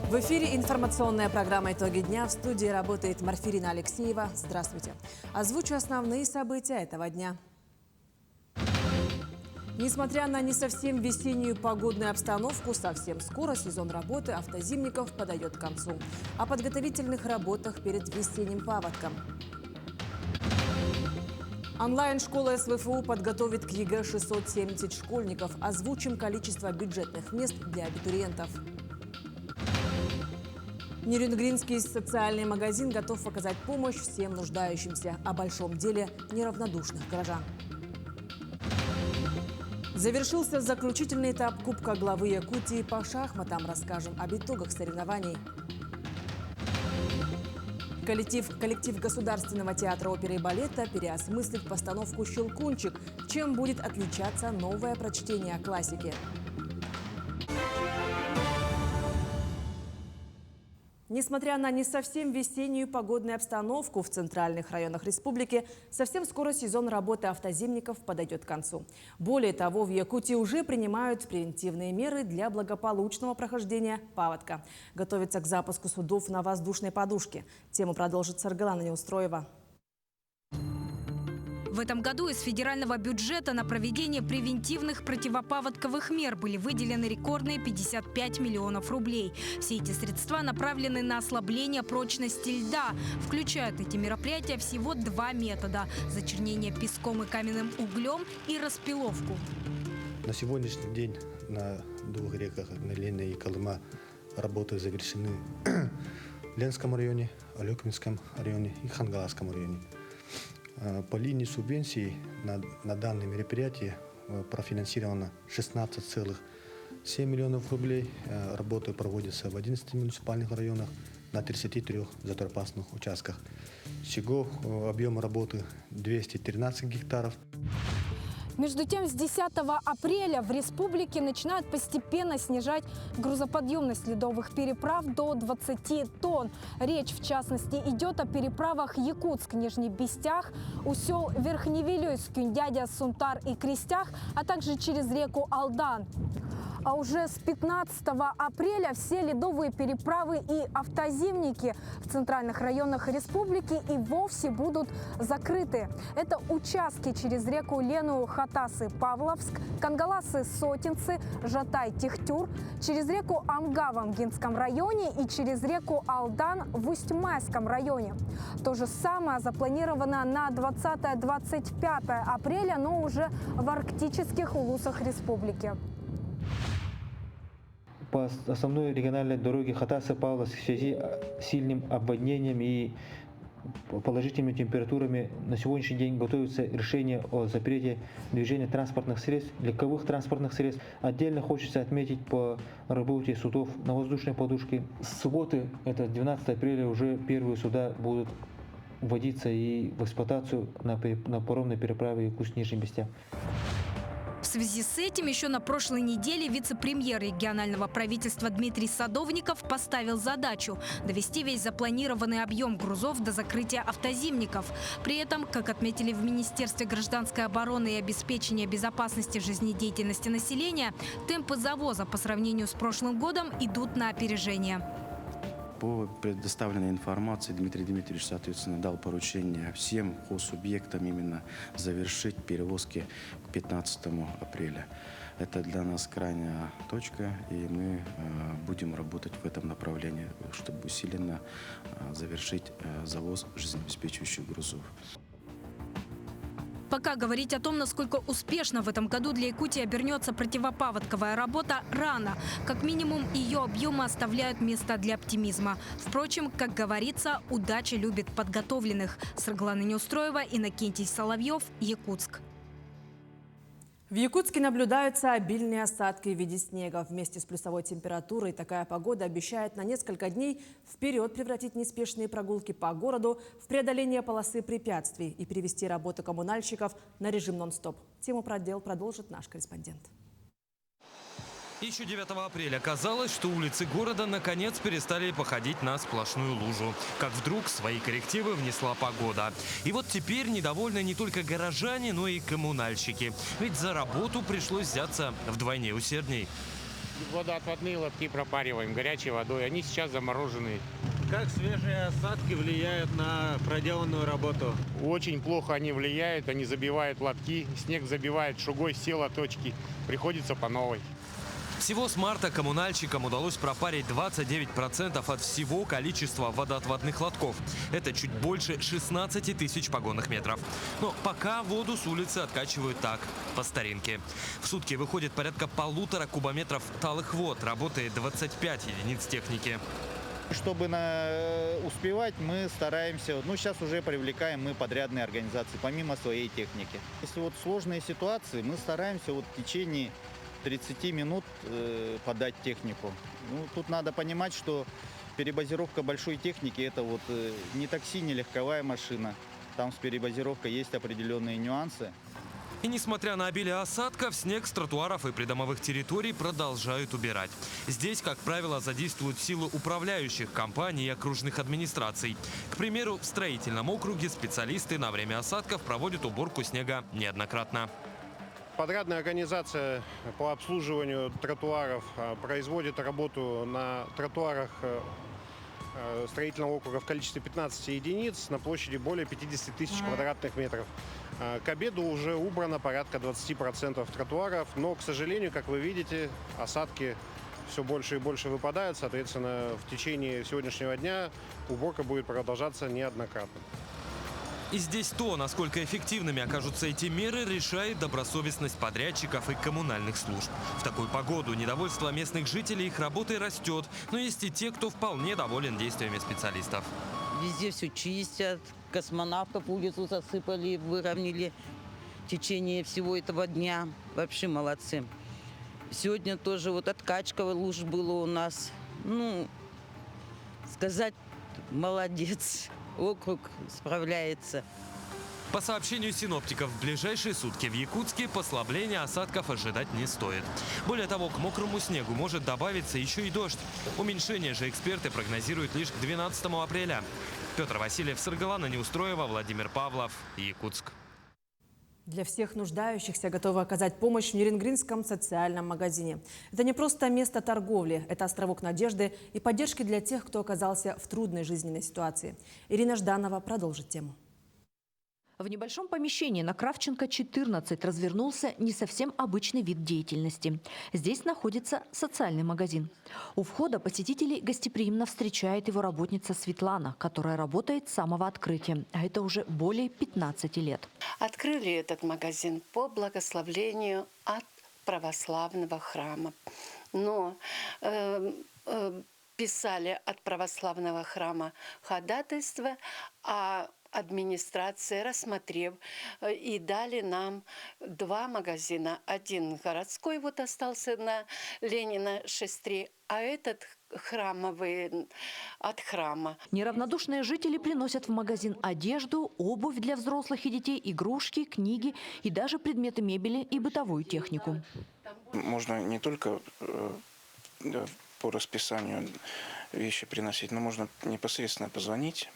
В эфире информационная программа «Итоги дня». В студии работает Марфирина Алексеева. Здравствуйте. Озвучу основные события этого дня. Несмотря на не совсем весеннюю погодную обстановку, совсем скоро сезон работы автозимников подойдет к концу. О подготовительных работах перед весенним паводком. Онлайн-школа СВФУ подготовит к ЕГЭ 670 школьников. Озвучим количество бюджетных мест для абитуриентов. Нерюнгринский социальный магазин готов оказать помощь всем нуждающимся. О большом деле неравнодушных горожан. Завершился заключительный этап Кубка главы Якутии по шахматам. Расскажем об итогах соревнований. Коллектив Государственного театра оперы и балета переосмыслит постановку «Щелкунчик». Чем будет отличаться новое прочтение классики? Несмотря на не совсем весеннюю погодную обстановку в центральных районах республики, совсем скоро сезон работы автозимников подойдет к концу. Более того, в Якутии уже принимают превентивные меры для благополучного прохождения паводка. Готовятся к запуску судов на воздушной подушке. Тему продолжит Саргалана Неустроева. В этом году из федерального бюджета на проведение превентивных противопаводковых мер были выделены рекордные 55 миллионов рублей. Все эти средства направлены на ослабление прочности льда. Включают эти мероприятия всего два метода – зачернение песком и каменным углем и распиловку. На сегодняшний день на двух реках Лена и Колыма работы завершены в Ленском районе, Алекминском районе и Хангаласском районе. По линии субвенций на данное мероприятие профинансировано 16,7 миллионов рублей. Работы проводятся в 11 муниципальных районах на 33 заторпастных участках. Всего объем работы 213 гектаров. Между тем, с 10 апреля в республике начинают постепенно снижать грузоподъемность ледовых переправ до 20 тонн. Речь, в частности, идет о переправах Якутск, Нижний Бестях, у сел Верхневилюйск, Кюндядя, Сунтар и Крестях, а также через реку Алдан. А уже с 15 апреля все ледовые переправы и автозимники в центральных районах республики и вовсе будут закрыты. Это участки через реку Лену, Хатасы-Павловск, Кангаласы-Сотинцы, Жатай-Техтюр, через реку Амга в Амгинском районе и через реку Алдан в Усть-Майском районе. То же самое запланировано на 20-25 апреля, но уже в арктических улусах республики. По основной региональной дороге Хатасы-Павловск в связи с сильным обводнением и положительными температурами на сегодняшний день готовится решение о запрете движения транспортных средств, легковых транспортных средств. Отдельно хочется отметить по работе судов на воздушной подушке. С субботы, это 12 апреля, уже первые суда будут вводиться и в эксплуатацию на паромной переправе Якутск-Нижний Бестях. В связи с этим еще на прошлой неделе вице-премьер регионального правительства Дмитрий Садовников поставил задачу довести весь запланированный объем грузов до закрытия автозимников. При этом, как отметили в Министерстве гражданской обороны и обеспечения безопасности жизнедеятельности населения, темпы завоза по сравнению с прошлым годом идут на опережение. По предоставленной информации Дмитрий Дмитриевич, соответственно, дал поручение всем хозсубъектам именно завершить перевозки к 15 апреля. Это для нас крайняя точка, и мы будем работать в этом направлении, чтобы усиленно завершить завоз жизнеобеспечивающих грузов. Пока говорить о том, насколько успешно в этом году для Якутии обернется противопаводковая работа, рано. Как минимум, ее объемы оставляют место для оптимизма. Впрочем, как говорится, удача любит подготовленных. Саргалана Неустроева, Иннокентий Соловьев, Якутск. В Якутске наблюдаются обильные осадки в виде снега. Вместе с плюсовой температурой такая погода обещает на несколько дней вперед превратить неспешные прогулки по городу в преодоление полосы препятствий и перевести работу коммунальщиков на режим нон-стоп. Тему продолжит наш корреспондент. Еще 9 апреля казалось, что улицы города наконец перестали походить на сплошную лужу. Как вдруг свои коррективы внесла погода. И вот теперь недовольны не только горожане, но и коммунальщики. Ведь за работу пришлось взяться вдвойне усердней. Водоотводные лотки пропариваем горячей водой. Они сейчас замороженные. Как свежие осадки влияют на проделанную работу? Очень плохо они влияют. Они забивают лотки. Снег забивает шугой, все лоточки. Приходится по новой. Всего с марта коммунальщикам удалось пропарить 29% от всего количества водоотводных лотков. Это чуть больше 16 тысяч погонных метров. Но пока воду с улицы откачивают так, по старинке. В сутки выходит порядка 1,5 кубометров талых вод. Работает 25 единиц техники. Чтобы успевать, мы стараемся, сейчас уже привлекаем мы подрядные организации, помимо своей техники. Если вот сложные ситуации, мы стараемся в течение 30 минут подать технику. Тут надо понимать, что перебазировка большой техники – это не такси, не легковая машина. Там с перебазировкой есть определенные нюансы. И несмотря на обилие осадков, снег с тротуаров и придомовых территорий продолжают убирать. Здесь, как правило, задействуют силы управляющих компаний и окружных администраций. К примеру, в строительном округе специалисты на время осадков проводят уборку снега неоднократно. Подрядная организация по обслуживанию тротуаров производит работу на тротуарах строительного округа в количестве 15 единиц на площади более 50 тысяч квадратных метров. К обеду уже убрано порядка 20% тротуаров, но, к сожалению, как вы видите, осадки все больше и больше выпадают. Соответственно, в течение сегодняшнего дня уборка будет продолжаться неоднократно. И здесь то, насколько эффективными окажутся эти меры, решает добросовестность подрядчиков и коммунальных служб. В такую погоду недовольство местных жителей их работой растет, но есть и те, кто вполне доволен действиями специалистов. Везде все чистят, космонавтов улицу засыпали, выровняли в течение всего этого дня. Вообще молодцы. Сегодня тоже откачка луж было у нас. Сказать, молодец. Округ справляется. По сообщению синоптиков, в ближайшие сутки в Якутске послабления осадков ожидать не стоит. Более того, к мокрому снегу может добавиться еще и дождь. Уменьшение же эксперты прогнозируют лишь к 12 апреля. Петр Васильев, Саргалана Неустроева, Владимир Павлов, Якутск. Для всех нуждающихся готовы оказать помощь в Нерюнгринском социальном магазине. Это не просто место торговли, это островок надежды и поддержки для тех, кто оказался в трудной жизненной ситуации. Ирина Жданова продолжит тему. В небольшом помещении на Кравченко 14 развернулся не совсем обычный вид деятельности. Здесь находится социальный магазин. У входа посетителей гостеприимно встречает его работница Светлана, которая работает с самого открытия, а это уже более 15 лет. Открыли этот магазин по благословлению от православного храма. Но писали от православного храма ходатайство, а администрация, рассмотрев, и дали нам 2 магазина. Один городской остался на Ленина 6-3, а этот храмовый от храма. Неравнодушные жители приносят в магазин одежду, обувь для взрослых и детей, игрушки, книги и даже предметы мебели и бытовую технику. Можно не только по расписанию вещи приносить, но можно непосредственно позвонить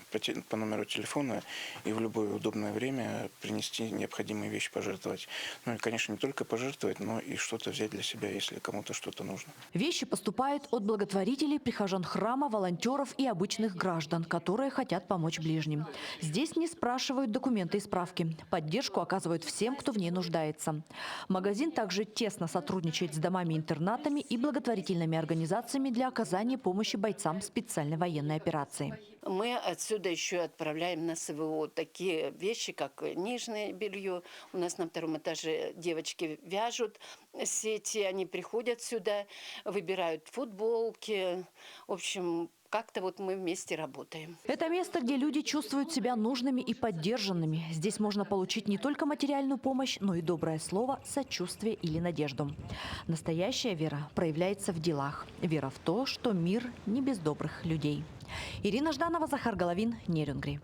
по номеру телефона и в любое удобное время принести необходимые вещи, пожертвовать. Ну и, конечно, не только пожертвовать, но и что-то взять для себя, если кому-то что-то нужно. Вещи поступают от благотворителей, прихожан храма, волонтеров и обычных граждан, которые хотят помочь ближним. Здесь не спрашивают документы и справки. Поддержку оказывают всем, кто в ней нуждается. Магазин также тесно сотрудничает с домами-интернатами и благотворительными организациями для оказания помощи бойцам специальной военной операции. Мы отсюда еще отправляем на СВО такие вещи, как нижнее белье. У нас на 2-м этаже девочки вяжут сети, они приходят сюда, выбирают футболки. В общем, как-то мы вместе работаем. Это место, где люди чувствуют себя нужными и поддержанными. Здесь можно получить не только материальную помощь, но и доброе слово, сочувствие или надежду. Настоящая вера проявляется в делах. Вера в то, что мир не без добрых людей. Ирина Жданова, Захар Головин, Нерюнгри.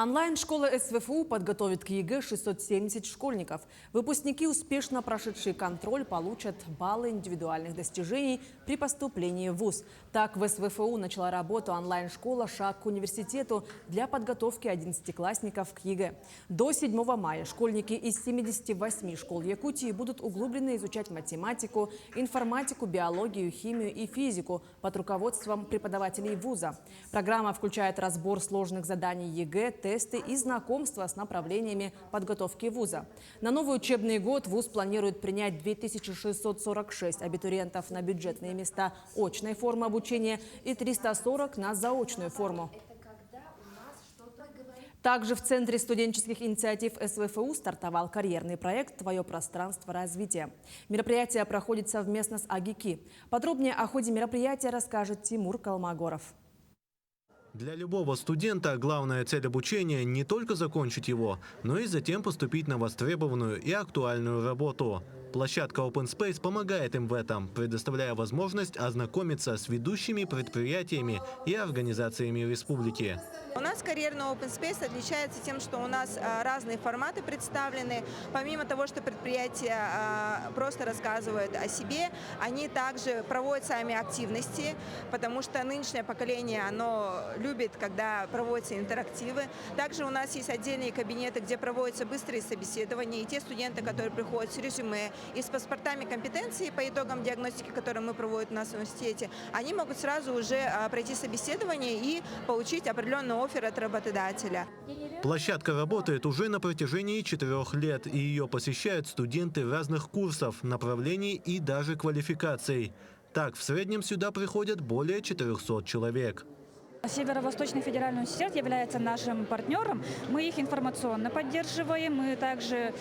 Онлайн-школа СВФУ подготовит к ЕГЭ 670 школьников. Выпускники, успешно прошедшие контроль, получат баллы индивидуальных достижений при поступлении в ВУЗ. Так, в СВФУ начала работу онлайн-школа «Шаг к университету» для подготовки 11-классников к ЕГЭ. До 7 мая школьники из 78 школ Якутии будут углубленно изучать математику, информатику, биологию, химию и физику под руководством преподавателей вуза. Программа включает разбор сложных заданий ЕГЭ, тесты и знакомство с направлениями подготовки вуза. На новый учебный год вуз планирует принять 2646 абитуриентов на бюджетные места очной формы обучения и 340 на заочную форму. Также в Центре студенческих инициатив СВФУ стартовал карьерный проект «Твое пространство развития». Мероприятие проходит совместно с АГИКИ. Подробнее о ходе мероприятия расскажет Тимур Калмагоров. Для любого студента главная цель обучения – не только закончить его, но и затем поступить на востребованную и актуальную работу. Площадка Open Space помогает им в этом, предоставляя возможность ознакомиться с ведущими предприятиями и организациями республики. У нас карьерный Open Space отличается тем, что у нас разные форматы представлены. Помимо того, что предприятия просто рассказывают о себе, они также проводят сами активности, потому что нынешнее поколение, оно любит, когда проводятся интерактивы. Также у нас есть отдельные кабинеты, где проводятся быстрые собеседования, и те студенты, которые приходят с резюме и с паспортами компетенции по итогам диагностики, которые мы проводим у нас в университете, они могут сразу уже пройти собеседование и получить определенный оффер от работодателя. Площадка работает уже на протяжении 4 лет, и ее посещают студенты разных курсов, направлений и даже квалификаций. Так, в среднем сюда приходят более 400 человек. Северо-Восточный федеральный университет является нашим партнером. Мы их информационно поддерживаем. Мы также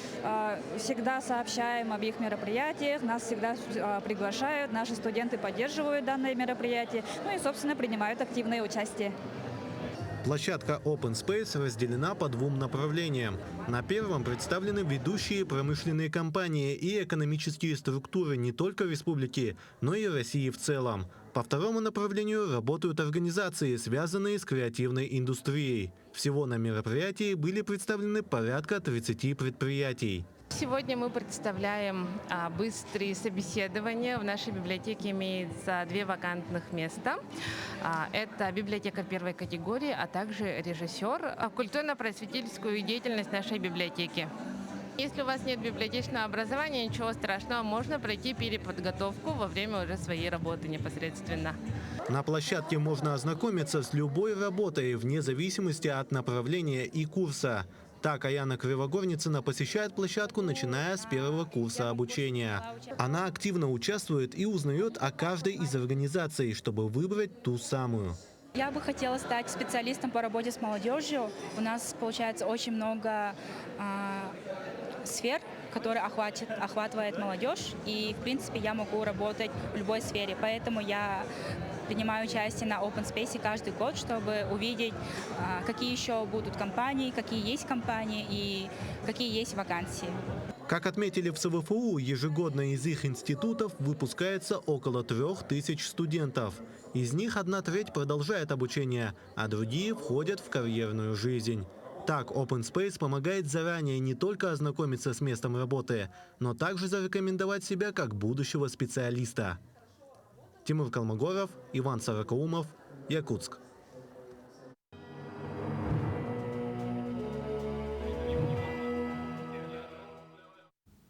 всегда сообщаем об их мероприятиях. Нас всегда приглашают. Наши студенты поддерживают данное мероприятие. Ну и, собственно, принимают активное участие. Площадка Open Space разделена по 2 направлениям. На первом представлены ведущие промышленные компании и экономические структуры не только республики, но и России в целом. По второму направлению работают организации, связанные с креативной индустрией. Всего на мероприятии были представлены порядка 30 предприятий. Сегодня мы представляем быстрые собеседования. В нашей библиотеке имеется 2 вакантных места. Это библиотека первой категории, а также режиссер. Культурно-просветительскую деятельность нашей библиотеки. Если у вас нет библиотечного образования, ничего страшного, можно пройти переподготовку во время уже своей работы непосредственно. На площадке можно ознакомиться с любой работой, вне зависимости от направления и курса. Так, Аяна Кривогорницына посещает площадку, начиная с 1-го курса обучения. Она активно участвует и узнает о каждой из организаций, чтобы выбрать ту самую. Я бы хотела стать специалистом по работе с молодежью. У нас, получается, очень много сфер, которые охватывает молодежь. И, в принципе, я могу работать в любой сфере. Поэтому я принимаю участие на Open Space каждый год, чтобы увидеть, какие еще будут компании, какие есть компании и какие есть вакансии. Как отметили в СВФУ, ежегодно из их институтов выпускается около 3000 студентов. Из них 1/3 продолжает обучение, а другие входят в карьерную жизнь. Так, Open Space помогает заранее не только ознакомиться с местом работы, но также зарекомендовать себя как будущего специалиста. Тимур Калмагоров, Иван Сорокаумов, Якутск.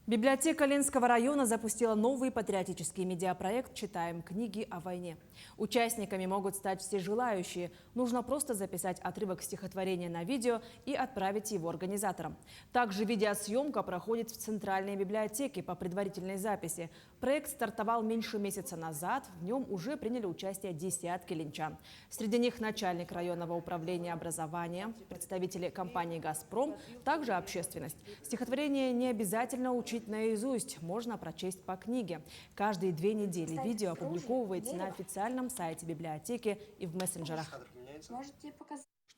Библиотека Ленского района запустила новый патриотический медиапроект «Читаем книги о войне». Участниками могут стать все желающие. Нужно просто записать отрывок стихотворения на видео и отправить его организаторам. Также видеосъемка проходит в Центральной библиотеке по предварительной записи. Проект стартовал меньше месяца назад. В нем уже приняли участие десятки ленчан. Среди них начальник районного управления образования, представители компании «Газпром», также общественность. Стихотворение не обязательно учить наизусть, можно прочесть по книге. Каждые 2 недели видео опубликовывается на официальном сайте библиотеки и в мессенджерах.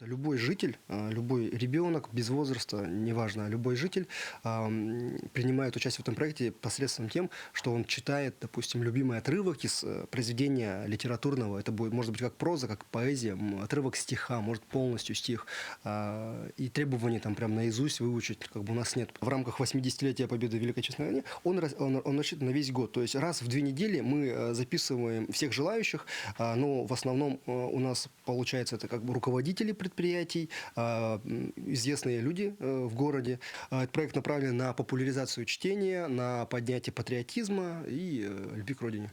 Любой житель, любой ребенок без возраста, неважно, любой житель принимает участие в этом проекте посредством тем, что он читает, допустим, любимый отрывок из произведения литературного. Это будет, может быть, как проза, как поэзия, отрывок стиха, может полностью стих. И требования там прям наизусть выучить как бы у нас нет. В рамках 80-летия победы в Великой Отечественной войне он рассчитан на весь год. То есть раз в 2 недели мы записываем всех желающих, но в основном у нас получается это как бы руководители предприятий, известные люди в городе. Этот проект направлен на популяризацию чтения, на поднятие патриотизма и любви к родине.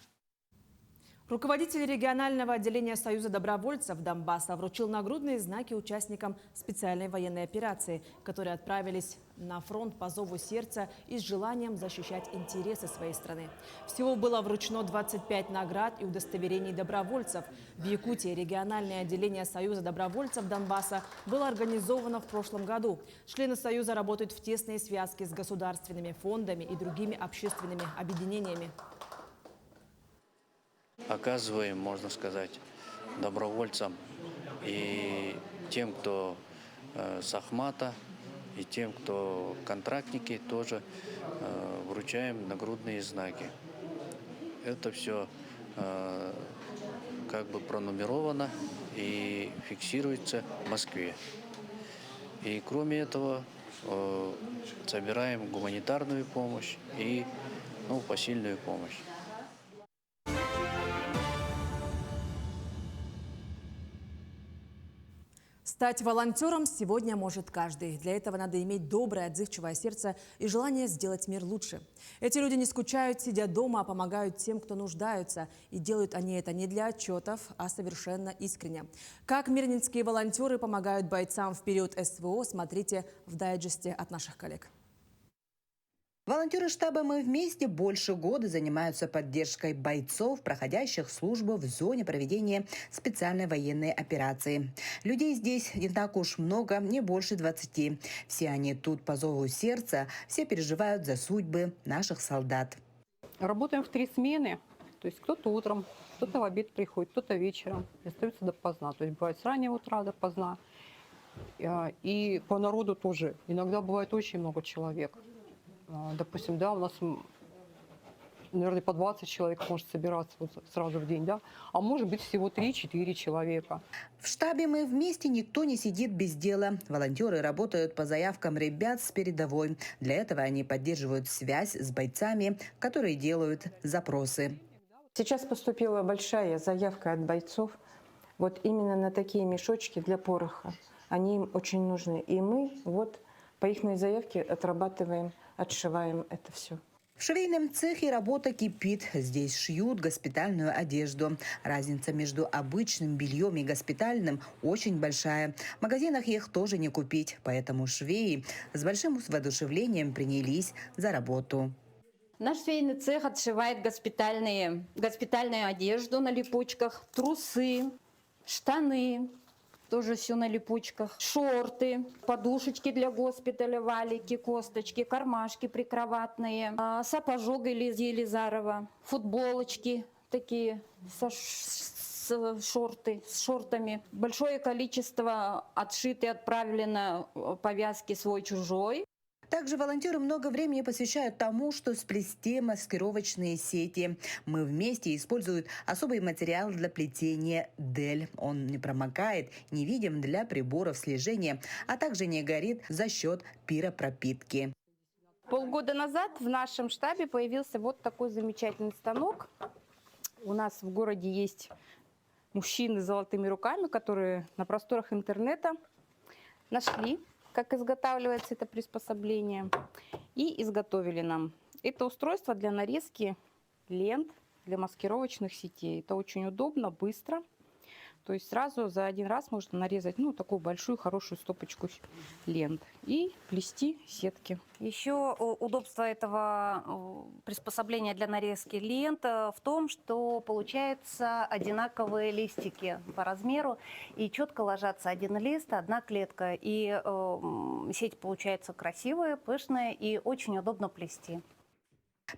Руководитель регионального отделения Союза добровольцев Донбасса вручил нагрудные знаки участникам специальной военной операции, которые отправились на фронт по зову сердца и с желанием защищать интересы своей страны. Всего было вручено 25 наград и удостоверений добровольцев. В Якутии региональное отделение Союза добровольцев Донбасса было организовано в прошлом году. Члены Союза работают в тесной связке с государственными фондами и другими общественными объединениями. Оказываем, можно сказать, добровольцам и тем, кто с Ахмата, и тем, кто контрактники, тоже вручаем нагрудные знаки. Это все как бы пронумеровано и фиксируется в Москве. И кроме этого собираем гуманитарную помощь и посильную помощь. Стать волонтером сегодня может каждый. Для этого надо иметь доброе, отзывчивое сердце и желание сделать мир лучше. Эти люди не скучают, сидя дома, а помогают тем, кто нуждается. И делают они это не для отчетов, а совершенно искренне. Как мирнинские волонтеры помогают бойцам в период СВО, смотрите в дайджесте от наших коллег. Волонтеры штаба «Мы вместе» больше года занимаются поддержкой бойцов, проходящих службу в зоне проведения специальной военной операции. Людей здесь не так уж много, не больше 20. Все они тут по зову сердца, все переживают за судьбы наших солдат. Работаем в 3 смены. То есть кто-то утром, кто-то в обед приходит, кто-то вечером. И остаются допоздна. То есть бывает с раннего утра допоздна. И по народу тоже. Иногда бывает очень много человек. Допустим, да, у нас, наверное, по 20 человек может собираться вот сразу в день, да, а может быть всего 3-4 человека. В штабе «Мы вместе» никто не сидит без дела. Волонтеры работают по заявкам ребят с передовой. Для этого они поддерживают связь с бойцами, которые делают запросы. Сейчас поступила большая заявка от бойцов вот именно на такие мешочки для пороха. Они им очень нужны. И мы вот по их заявке отрабатываем, отшиваем это все. В швейном цехе работа кипит. Здесь шьют госпитальную одежду. Разница между обычным бельем и госпитальным очень большая. В магазинах их тоже не купить. Поэтому швеи с большим воодушевлением принялись за работу. Наш швейный цех отшивает госпитальную одежду на липучках, трусы, штаны. Тоже все на липучках. Шорты, подушечки для госпиталя, валики, косточки, кармашки прикроватные, сапожок из Елизарова, футболочки такие с шортами. Большое количество отшито и отправлено повязки свой-чужой. Также волонтеры много времени посвящают тому, что сплести маскировочные сети. «Мы вместе» используют особый материал для плетения дель. Он не промокает, невидим для приборов слежения, а также не горит за счет пиропропитки. Полгода назад в нашем штабе появился вот такой замечательный станок. У нас в городе есть мужчины с золотыми руками, которые на просторах интернета нашли, как изготавливается это приспособление, и изготовили нам. Это устройство для нарезки лент, для маскировочных сетей. Это очень удобно, быстро. То есть сразу за один раз можно нарезать такую большую, хорошую стопочку лент и плести сетки. Еще удобство этого приспособления для нарезки лент в том, что получаются одинаковые листики по размеру и четко ложатся один лист, одна клетка. И сеть получается красивая, пышная и очень удобно плести.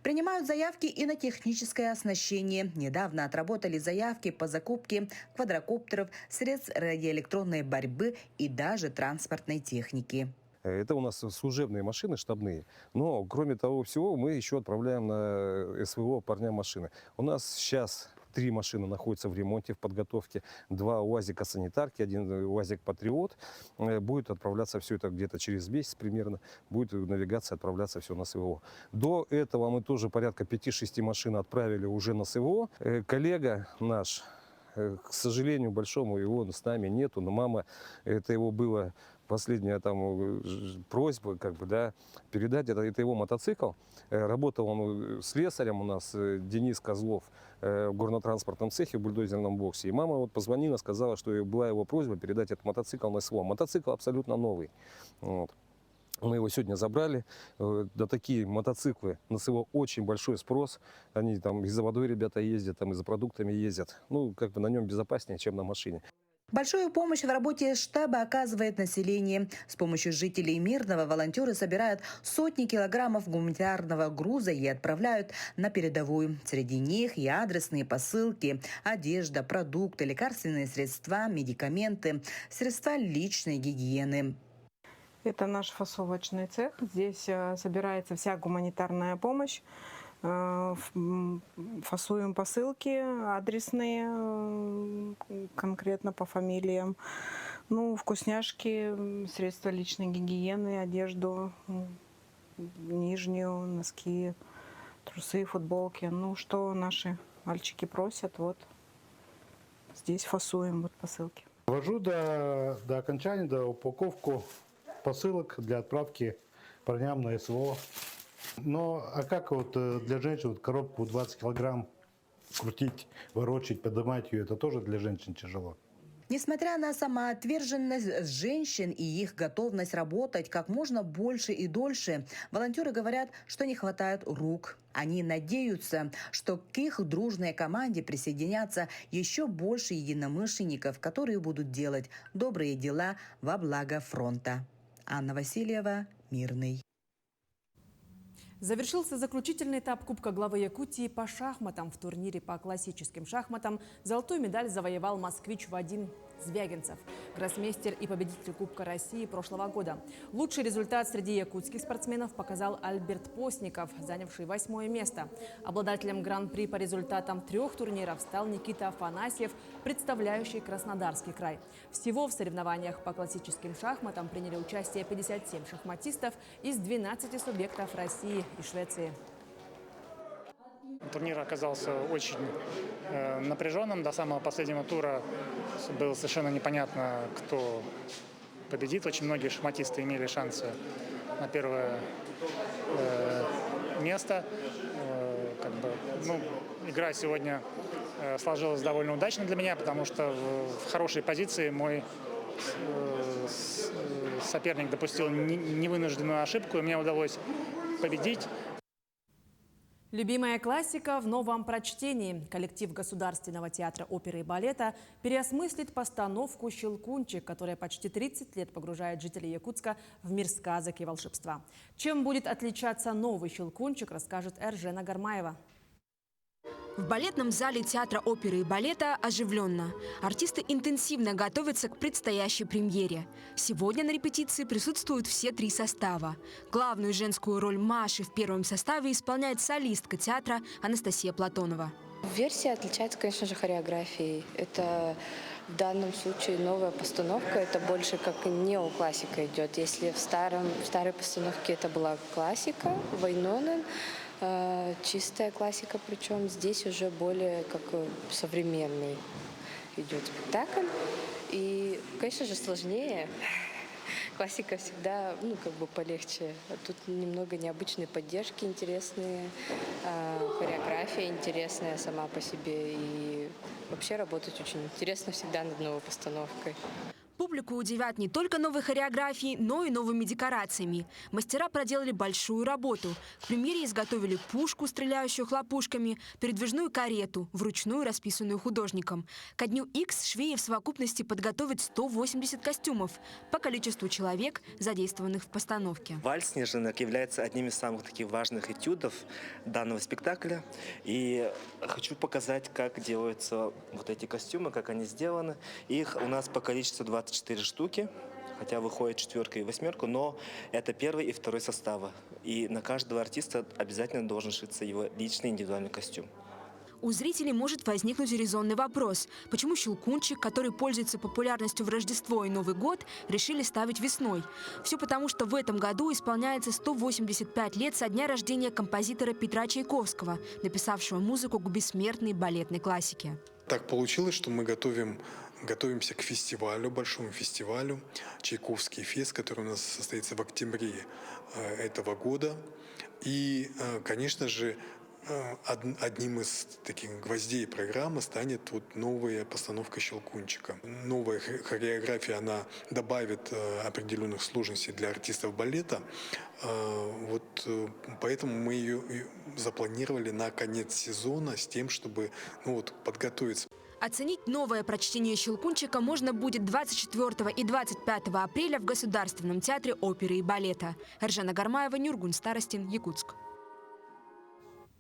Принимают заявки и на техническое оснащение. Недавно отработали заявки по закупке квадрокоптеров, средств радиоэлектронной борьбы и даже транспортной техники. Это у нас служебные машины штабные. Но, кроме того всего, мы еще отправляем на СВО парням машины. У нас сейчас 3 машины находятся в ремонте, в подготовке. 2 УАЗика санитарки, 1 УАЗик Патриот. Будет отправляться все это где-то через месяц примерно. Будет навигация отправляться все на СВО. До этого мы тоже порядка 5-6 машин отправили уже на СВО. Коллега наш, к сожалению большому, его с нами нету. Но мама, это его было... Последняя там просьба, передать, это его мотоцикл. Работал он слесарем у нас, Денис Козлов, в горно-транспортном цехе в бульдозерном боксе. И мама позвонила, сказала, что была его просьба передать этот мотоцикл на СВО. Мотоцикл абсолютно новый. Вот. Мы его сегодня забрали. На такие мотоциклы на СВО очень большой спрос. Они там и за водой ребята ездят, там и за продуктами ездят. На нем безопаснее, чем на машине. Большую помощь в работе штаба оказывает население. С помощью жителей Мирного волонтеры собирают сотни килограммов гуманитарного груза и отправляют на передовую. Среди них и адресные посылки, одежда, продукты, лекарственные средства, медикаменты, средства личной гигиены. Это наш фасовочный цех. Здесь собирается вся гуманитарная помощь. Фасуем посылки адресные, конкретно по фамилиям. Вкусняшки, средства личной гигиены, одежду, нижнюю, носки, трусы, футболки. Что наши мальчики просят, здесь фасуем посылки. Вожу до окончания, до упаковку посылок для отправки парням на СВО. А как для женщин коробку 20 килограмм крутить, ворочать, поднимать ее, это тоже для женщин тяжело. Несмотря на самоотверженность женщин и их готовность работать как можно больше и дольше, волонтеры говорят, что не хватает рук. Они надеются, что к их дружной команде присоединятся еще больше единомышленников, которые будут делать добрые дела во благо фронта. Анна Васильева, Мирный. Завершился заключительный этап Кубка главы Якутии по шахматам. В турнире по классическим шахматам золотую медаль завоевал москвич Вадим Звягинцев, гроссмейстер и победитель Кубка России прошлого года. Лучший результат среди якутских спортсменов показал Альберт Постников, занявший 8-е место. Обладателем гран-при по результатам 3 турниров стал Никита Афанасьев, представляющий Краснодарский край. Всего в соревнованиях по классическим шахматам приняли участие 57 шахматистов из 12 субъектов России и Швеции. Турнир оказался очень напряженным. До самого последнего тура было совершенно непонятно, кто победит. Очень многие шахматисты имели шансы на первое место. Игра сегодня сложилась довольно удачно для меня, потому что в хорошей позиции мой соперник допустил невынужденную ошибку, и мне удалось победить. Любимая классика в новом прочтении. Коллектив Государственного театра оперы и балета переосмыслит постановку «Щелкунчик», которая почти 30 лет погружает жителей Якутска в мир сказок и волшебства. Чем будет отличаться новый «Щелкунчик», расскажет Эржена Гармаева. В балетном зале театра оперы и балета оживленно. Артисты интенсивно готовятся к предстоящей премьере. Сегодня на репетиции присутствуют все 3 состава. Главную женскую роль Маши в первом составе исполняет солистка театра Анастасия Платонова. Версия отличается, конечно же, хореографией. Это в данном случае новая постановка, это больше как неоклассика идет. Если в старой постановке это была классика, Вайнонен, чистая классика, причем здесь уже более как современный идет спектакль. И, конечно же, сложнее. Классика всегда, полегче. А тут немного необычной поддержки, интересные, хореография интересная сама по себе. И вообще работать очень интересно всегда над новой постановкой. Публику удивят не только новой хореографией, но и новыми декорациями. Мастера проделали большую работу. К премьере изготовили пушку, стреляющую хлопушками, передвижную карету, вручную расписанную художником. Ко дню X швеи в совокупности подготовят 180 костюмов по количеству человек, задействованных в постановке. Вальс «Снежинок» является одним из самых таких важных этюдов данного спектакля. И хочу показать, как делаются вот эти костюмы, как они сделаны. Их у нас по количеству 24 штуки, хотя выходит 4 и 8, но это 1 и 2 составы. И на каждого артиста обязательно должен шиться его личный индивидуальный костюм. У зрителей может возникнуть резонный вопрос. Почему «Щелкунчик», который пользуется популярностью в Рождество и Новый год, решили ставить весной? Все потому, что в этом году исполняется 185 лет со дня рождения композитора Петра Чайковского, написавшего музыку к бессмертной балетной классике. Так получилось, что мы готовимся к фестивалю, большому фестивалю «Чайковский фест», который у нас состоится в октябре этого года. И, конечно же, одним из таких гвоздей программы станет вот новая постановка «Щелкунчика». Новая хореография, она добавит определенных сложностей для артистов балета. Вот поэтому мы ее запланировали на конец сезона с тем, чтобы подготовиться. Оценить новое прочтение «Щелкунчика» можно будет 24 и 25 апреля в Государственном театре оперы и балета. Эржена Гармаева, Нюргун Старостин, Якутск.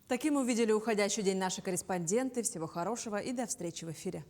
Таким увидели уходящий день наши корреспонденты. Всего хорошего и до встречи в эфире.